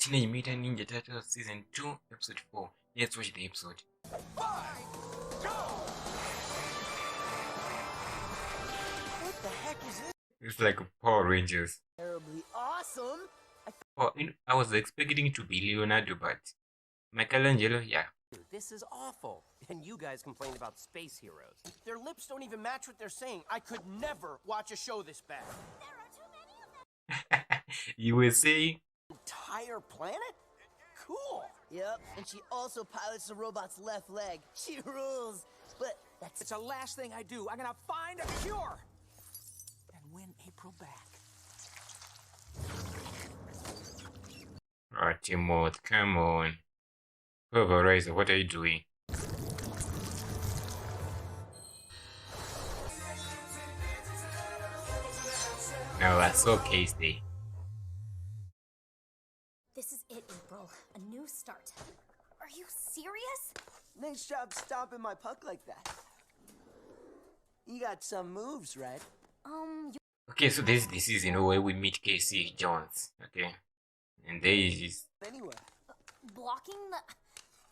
Teenage Mutant Ninja Turtles Season 2, Episode 4. Let's watch the episode. What the heck is this? It's like Power Rangers. Terribly awesome. Oh, I was expecting it to be Leonardo, but Michelangelo, yeah. This is awful. And you guys complain about space heroes. Their lips don't even match what they're saying. I could never watch a show this bad. There are too many of them. You were saying? Entire planet? Cool. Yep, and she also pilots the robot's left leg. She rules. But that's It's the last thing I do. I'm gonna find a cure and win April back. Oh, Timothy, come on. Pulverizer, what are you doing? No, that's so tasty. This is it, April. A new start. Are you serious? nice job stomping my puck like that. You got some moves, right? You... Okay, so this is the season where we meet Casey Jones, okay? And there is... Anyway, blocking the...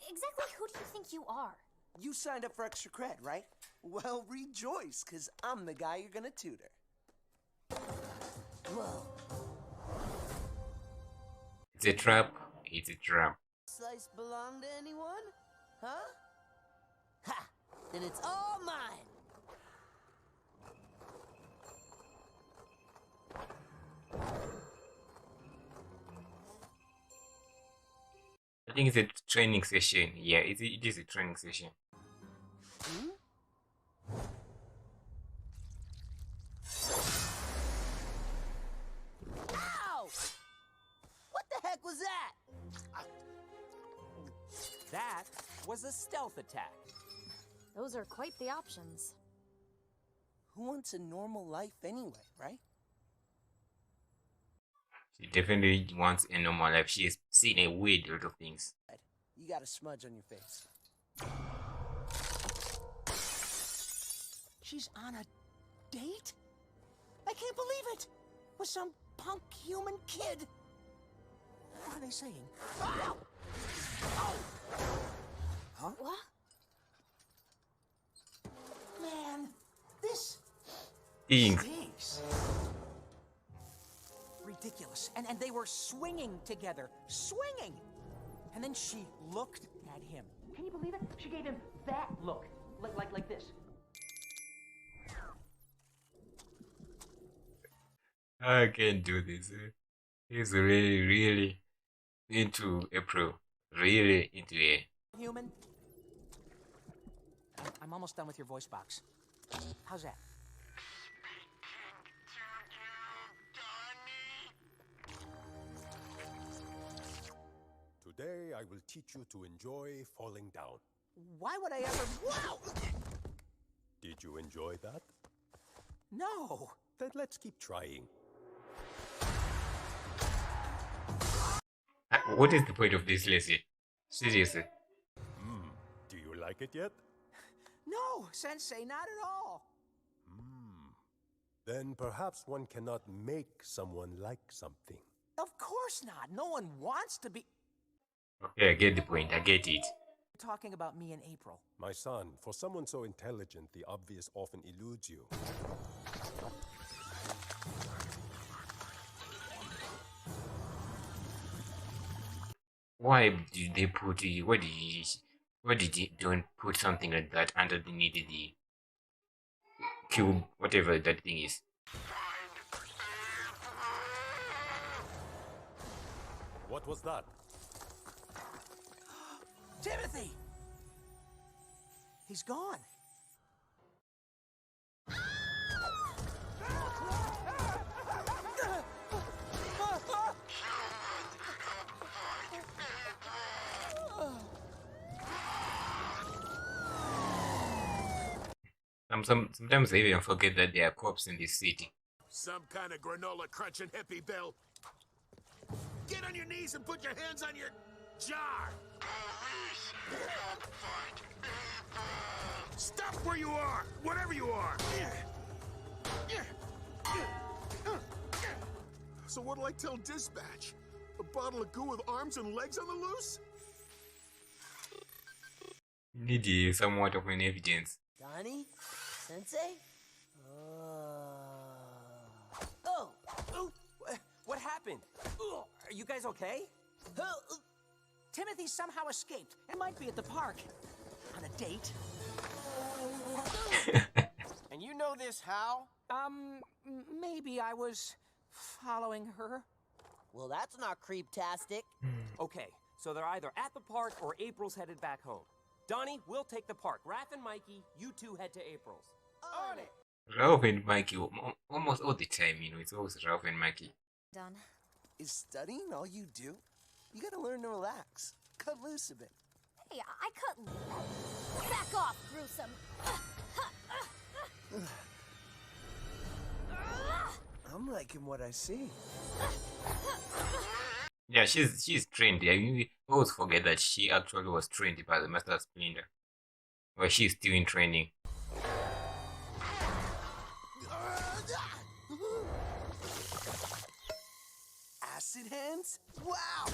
Exactly who do you think you are? you signed up for extra cred, right? Well, rejoice, because I'm the guy you're gonna tutor. Whoa. It's a trap. It's a trap. Slice belong to anyone? Huh? Ha! Then it's all mine! I think it's a training session. Yeah, it is a training session. Hmm? Ow! What the heck was that? That was a stealth attack. Those are quite the options. Who wants a normal life anyway, right? She definitely wants a normal life. She has seen a weird lot of things. You got a smudge on your face. She's on a date? I can't believe it! With some punk human kid! What are they saying? Ow! Ow! Huh? What? Man, this Things. stinks. Ridiculous. And they were swinging together. Swinging! And then she looked at him. Can you believe it? She gave him that look. Like this. I can't do this. He's really into April. Really into it. Human? I'm almost done with your voice box. How's that? Today, I will teach you to enjoy falling down. Why would I ever... Wow! Did you enjoy that? No! Then let's keep trying. What is the point of this lesson? Seriously. Do you like it yet? No, Sensei, not at all. Then perhaps one cannot make someone like something. Of course not. No one wants to be... Okay, I get the point. I get it. Talking about me and April. My son, for someone so intelligent, the obvious often eludes you. Why did they put it? Why did you don't put something like that underneath the cube, whatever that thing is? What was that? Timothy! He's gone. Sometimes I even forget that there are cops in this city. Some kind of granola crunching hippie, Bill. Get on your knees and put your hands on your jar. Stop where you are, whatever you are. So what'll I tell dispatch? A bottle of goo with arms and legs on the loose? Need somewhat of an evidence. Donnie? Sensei? Oh! Oh, what happened? Are you guys okay? Timothy somehow escaped and might be at the park. On a date. And you know this how? Maybe I was following her. Well, that's not creep-tastic. Okay, so they're either at the park or April's headed back home. Donnie, we'll take the park. Raph and Mikey, you two head to April's. On it! Ralph and Mikey, almost all the time, it's always Ralph and Mikey. Done. Is studying all you do? You gotta learn to relax. Cut loose a bit. Hey, I cut. Back off, gruesome. I'm liking what I see. Yeah, she's trained. I always forget that she actually was trained by the Master Splinter. Well, she's still in training. Acid hands? Wow!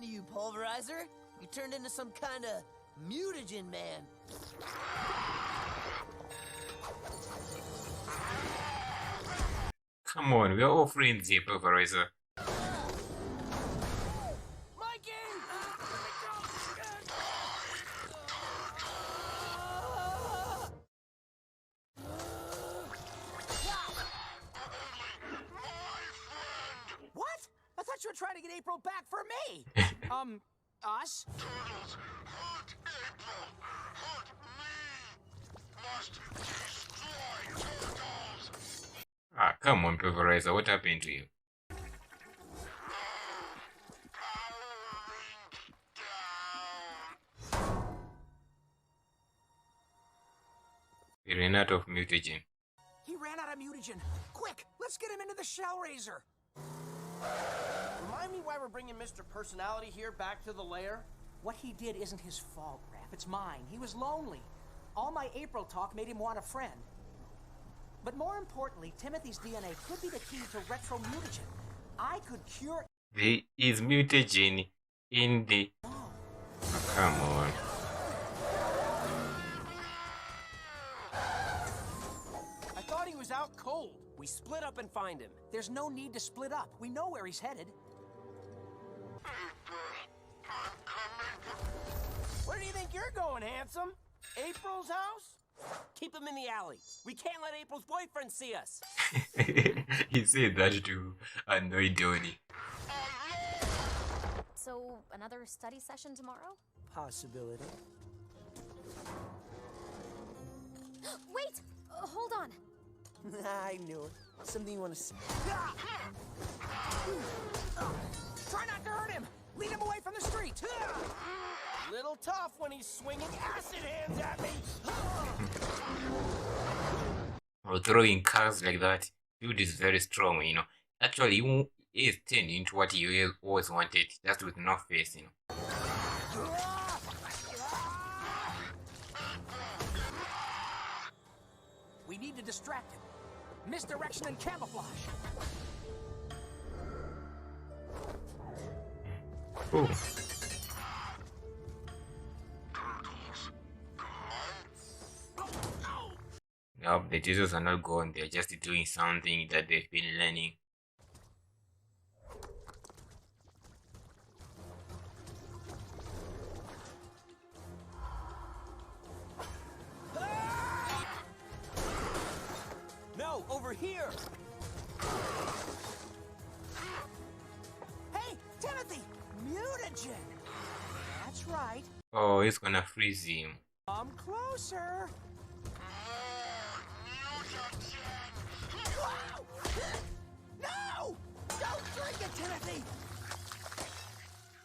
You Pulverizer? You turned into some kind of mutagen man. Come on, we're all friends here, Pulverizer. What? I thought you were trying to get April back for me. Us? Turtles, hurt April, hurt me. Must destroy turtles. Ah, come on, Pulverizer, what happened to you? We ran out of mutagen. He ran out of mutagen. Quick, let's get him into the shell raiser. Remind me why we're bringing Mr. Personality here back to the lair? What he did isn't his fault, Raph. It's mine. He was lonely. All my April talk made him want a friend. But more importantly, Timothy's DNA could be the key to retro mutagen. I could cure... There is mutagen in the... Oh, come on. I thought he was out cold. We split up and find him. There's no need to split up. We know where he's headed. Where do you think you're going, handsome? April's house? Keep him in the alley. We can't let April's boyfriend see us. He said that to annoy Donnie. So, another study session tomorrow? Possibility. Wait! Hold on. I knew it. Something you want to see. Try not to hurt him! Lead him away from the street! Little tough when he's swinging acid hands at me. Or throwing cars like that. Dude is very strong, Actually, he is turned into what he always wanted, just with no face, We need to distract him. Misdirection and camouflage. Ooh. No, the Jesus are not gone. They're just doing something that they've been learning. No, over here. Hey, Timothy! Mutagen! That's right. Oh, he's gonna freeze him. Come closer. No! Don't drink it, Timothy!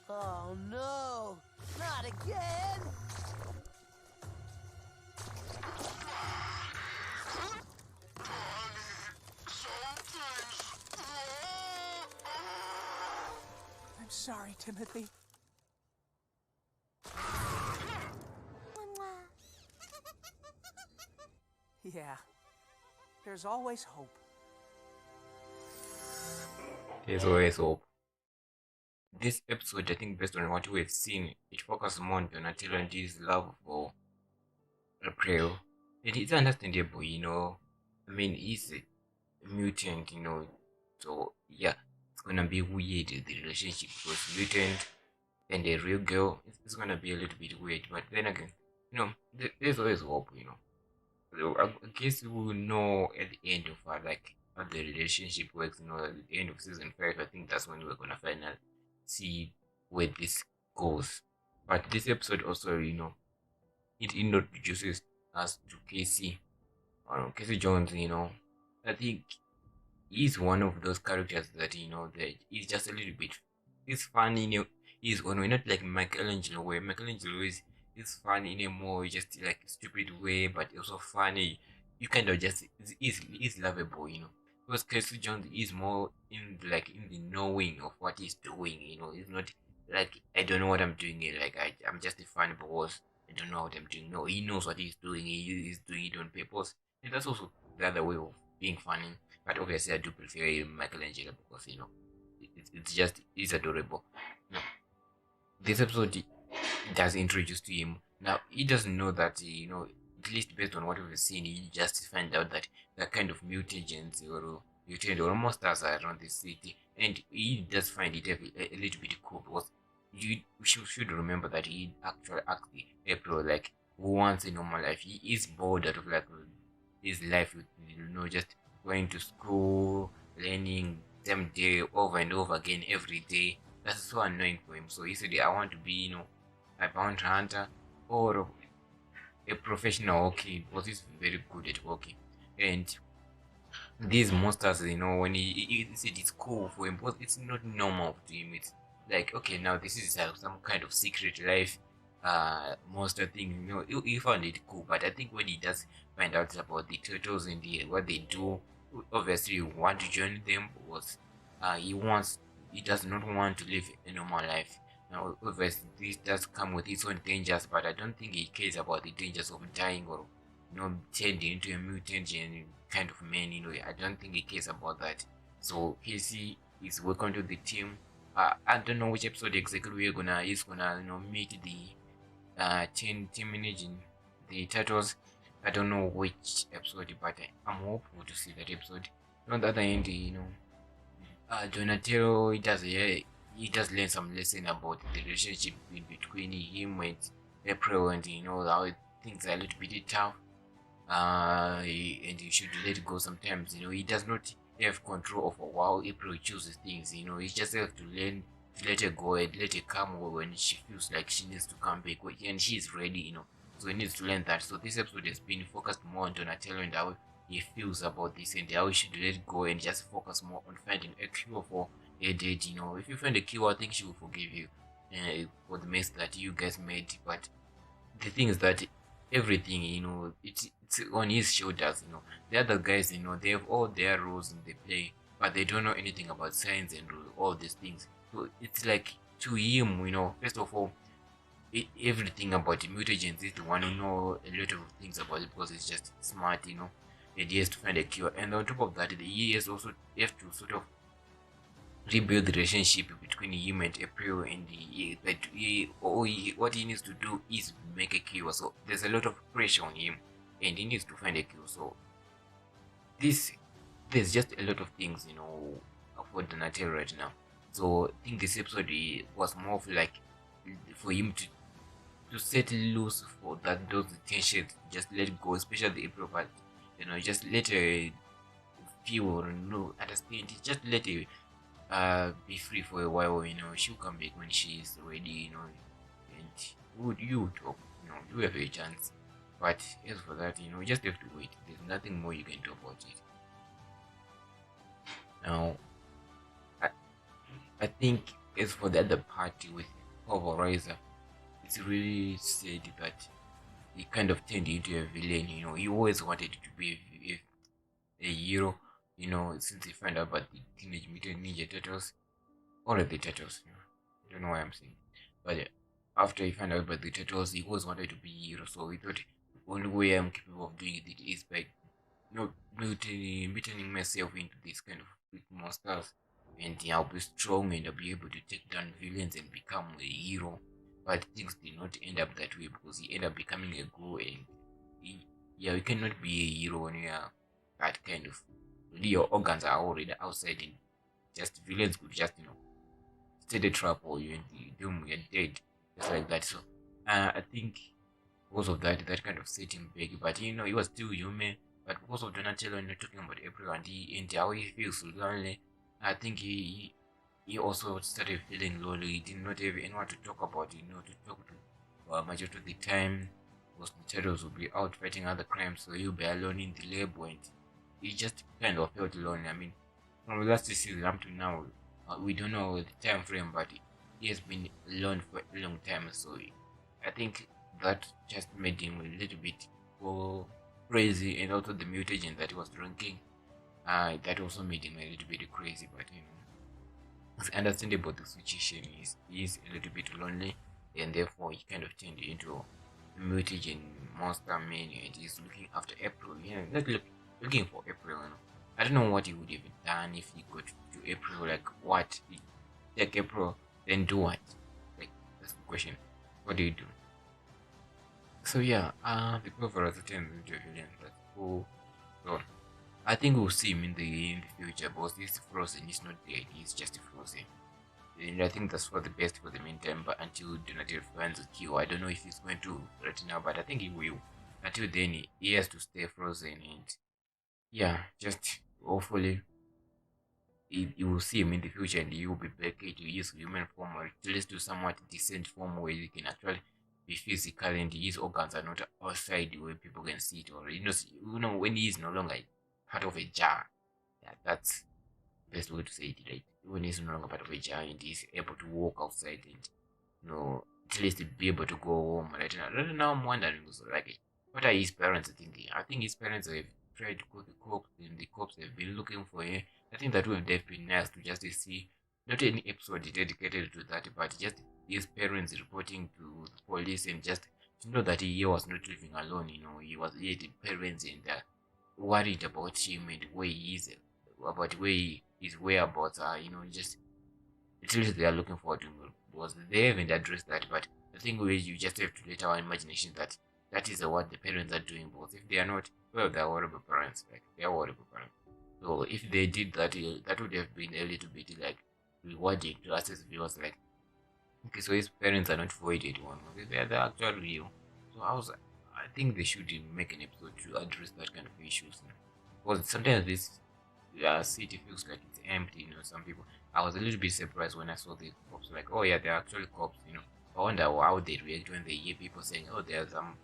Oh no! Not again! I'm sorry, Timothy. Yeah. There's always hope. There's always hope. This episode, I think, based on what we've seen, it focuses more on Donatello and his love for April. It is understandable, I mean, he's a mutant, so yeah, it's gonna be weird the relationship because mutant and a real girl, it's gonna be a little bit weird. But then again, there's always hope. So I guess we will know at the end of like how the relationship works. At the end of season 5, I think that's when we're gonna finally see where this goes. But this episode also, it introduces us to Casey, Casey Jones. I think he's one of those characters that that he's just a little bit. He's funny in his own way, not like Michelangelo, where Michelangelo is funny in a more just like stupid way, but also funny. You kind of just is lovable. Because Casey Jones is more in the knowing of what he's doing. He's not like I don't know what I'm doing here. Like I'm just a funny boss. I don't know what I'm doing. No, he knows what he's doing. He's doing it on purpose, and that's also the other way of being funny. But obviously, I do prefer Michelangelo because it's adorable. Now, this episode does introduce to him. Now he doesn't know that at least based on what we've seen, he just find out that the kind of mutagens or mutant or monsters are around the city, and he does find it a little bit cool because should remember that he actually asked April like who wants a normal life. He is bored out of like his life with just going to school, learning same day over and over again every day. That's so annoying for him. So he said, I want to be, a bounty hunter or a professional hockey because he's very good at hockey. And these monsters, when he said it's cool for him because it's not normal to him. It's like, okay, now this is some kind of secret life monster thing. He found it cool. But I think when he does find out about the turtles and what they do, obviously you want to join them because he does not want to live a normal life. Now obviously this does come with its own dangers, but I don't think he cares about the dangers of dying or turning into a mutant and kind of man. I don't think he cares about that. So Casey is welcome to the team. I don't know which episode exactly we're gonna meet the team managing the turtles. I don't know which episode, but I'm hopeful to see that episode. On the other end, Donatello, he does learn some lesson about the relationship between him and April, and how things are a little bit tough. And you should let go sometimes. He does not have control of how April chooses things. He just has to learn to let her go and let her come when she feels like she needs to come back, and she is ready. So he needs to learn that. So this episode has been focused more on Donatello and how he feels about this and how he should let go and just focus more on finding a cure for her date. If you find a cure, I think she will forgive you for the mess that you guys made. But the thing is that everything, it's on his shoulders. The other guys, they have all their roles in the play, but they don't know anything about science and all these things. So it's like to him, first of all, everything about mutagens is the one who know a lot of things about it because he's just smart, and he has to find a cure. And on top of that, he has also have to sort of rebuild the relationship between him and April, and what he needs to do is make a cure. So there's a lot of pressure on him, and he needs to find a cure. So there's just a lot of things, for Donatello right now. So I think this episode was more of like for him to set loose for those tensions, just let go, especially the April part. Just let her feel or understand. Just let her be free for a while. She'll come back when she is ready. And you talk. You have a chance. But as for that, you just have to wait. There's nothing more you can do about it. Now, I think as for the other party with Pulverizer, it's really sad that he kind of turned into a villain. He always wanted to be a hero. Since he found out about the Teenage Mutant Ninja Turtles, or the Turtles. I don't know why I'm saying, but after he found out about the Turtles, he always wanted to be a hero. So he thought the only way I'm capable of doing it is by turning myself into this kind of big monsters, and I'll be strong and I'll be able to take down villains and become a hero. But things did not end up that way because he ended up becoming a ghoul, and yeah, you cannot be a hero when you are that kind of. Your organs are already outside, and just villains could just set a trap or you and doom, you're dead, just like that. So I think because of that kind of set him back. But he was still human. But because of Donatello, talking about April and how he feels lonely, I think he also started feeling lonely. He did not have anyone to talk about, to talk to. Majority of the time, most Donatellos will be out fighting other crimes, so he'll be alone in the lab, and he just kind of felt lonely. I mean, from the last season up to now, we don't know the time frame, but he has been alone for a long time. So I think that just made him a little bit go crazy, and also the mutagen that he was drinking, that also made him a little bit crazy. But it's understandable the situation is a little bit lonely, and therefore he kind of turned into a mutagen monster man, and he's looking after April. Not looking for April. I don't know what he would have done if he got to April. Like what? He take April, then do what? Like that's the question. What do you do? So yeah, the Pulverizer turns into a villain. That's cool. So I think we'll see him in the future, because this Frozen is not dead. He's just frozen. And I think that's for the best for the meantime. But until Donatello finds a cure, I don't know if he's going to right now, but I think he will. Until then, he has to stay frozen, and yeah, just hopefully you will see him in the future, and he will be back to his human form, or at least to somewhat decent form where he can actually be physical and his organs are not outside where people can see it, or when he is no longer part of a jar. Yeah, that's the best way to say it, right? When he's no longer part of a jar and he's able to walk outside and at least be able to go home. Right now I'm wondering also, like, what are his parents thinking? I think his parents have tried to call the cops, and the cops have been looking for him. I think that would have been nice to just see not any episode dedicated to that, but just his parents reporting to the police, and just to know that he was not living alone. He had parents, and worried about him and where he is, about his whereabouts are. Just at least they are looking forward to him, because they haven't addressed that. But the thing is, you just have to let our imagination that that is what the parents are doing. Because if they are not, well, they are horrible parents. Like, they are horrible parents. So if they did that, that would have been a little bit like rewarding to us as viewers. Like, okay, so his parents are not voided one. Okay, they're actually real. So I think they should make an episode to address that kind of issues. Because sometimes this city feels like it's empty. Some people. I was a little bit surprised when I saw the cops. Like, oh yeah, they're actually cops. I wonder how they react when they hear people saying, "Oh, there's some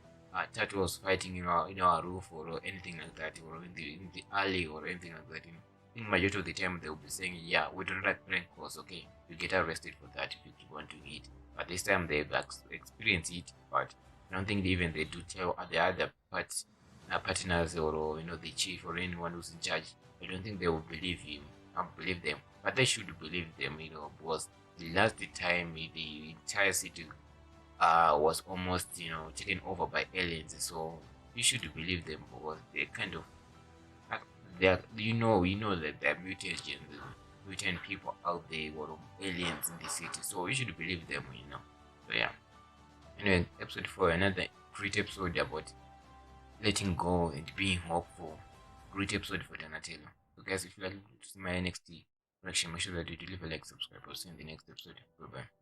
turtles fighting in our roof," or anything like that, or in the alley or anything like that. I think majority of the time they will be saying, "Yeah, we don't like prank calls. Okay, you get arrested for that if you keep on doing it." But this time they've experienced it, but I don't think even they do tell the other partners, or the chief or anyone who's in charge. I don't think they will believe him. I believe them, but they should believe them. Because the last time the entire city was almost taken over by aliens, so you should believe them, because they kind of they're that they're mutant people out there, or aliens in the city, so you should believe them. So yeah, anyway, episode 4, another great episode about letting go and being hopeful. Great episode for Donatello. So guys, if you like to see my next reaction, make sure that you leave a like, subscribe. I'll see you in the next episode. Bye bye.